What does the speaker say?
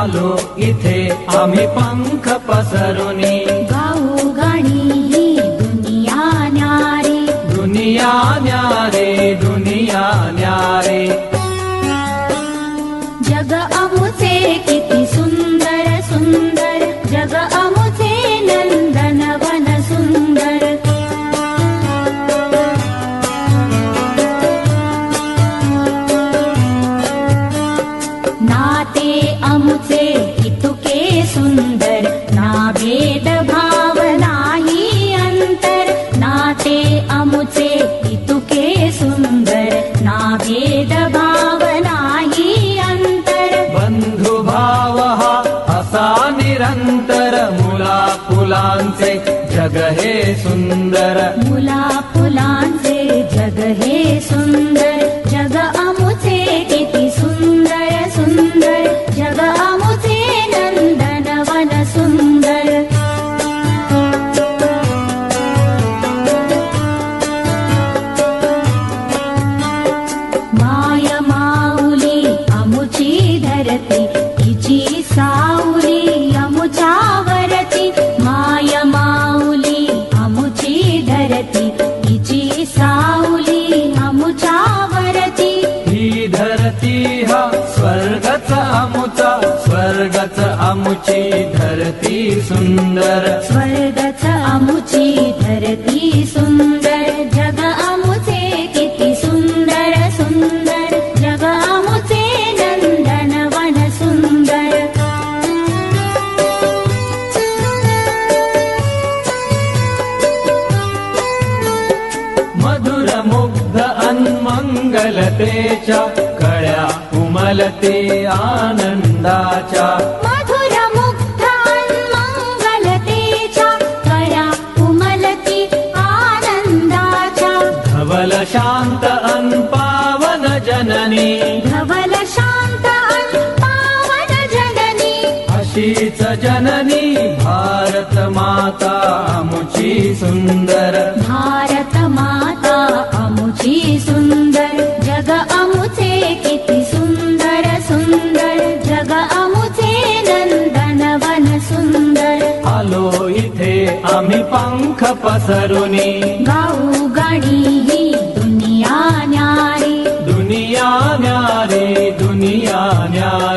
आलो इथे आम्ही पंख पसरुनी, गाऊ गाणी ही दुनिया न्यारी, दुनिया न्यारे दुनिया न्यारे. जग अमुचे किती सुंदर सुंदर, जग अमुचे नंदनवन सुंदर. नाते अमुचे इतुके सुंदर, ना भेद भाव नाही अंतर. नाते अमुचे इतुके सुंदर, ना भेद भाव नाही अंतर. बंधुभाव हा असा निरंतर, मुला फुलांचे जग हे सुंदर, मुला फुलांचे जग हे सुंदर. जग अमुचे किती सुंदर सुंदर, जग अमुचे नंदनवन सुंदर. माय माऊली अमुची धरती, तिची सावली अमुच्यावरती. माय माऊली अमुची धरती, तिची सावली अमुच्यावरती. ही धरती हा स्वर्गच अमुचा, स्वर्गच अमुची धरती सुंदर, स्वर्गच अमुची धरती सुंदर. जग अमुचे किती सुंदर सुंदर, जग अमुचे नंदनवन सुंदर. मधुर मुग्ध अनमंगलतेच्या कळ्या उमलते आनंदाच्या. मधुर मुग्ध मंगलतेच्या कळ्या उमलती आनंदाच्या. धवल शांत अन पावन जननी, धवल शांत अन पावन जननी. अशीच जननी भारत माता अमुची सुंदर, भारत माता अमुची सुंदर. जग अमुचे किती सुंदर सुंदर, जग अमुचे नंदनवन सुंदर. आलो इथे आम्ही पंख पसरुनी, गाऊ गाणी ही दुनिया न्यारी, दुनिया न्यारे दुनिया न्यारे.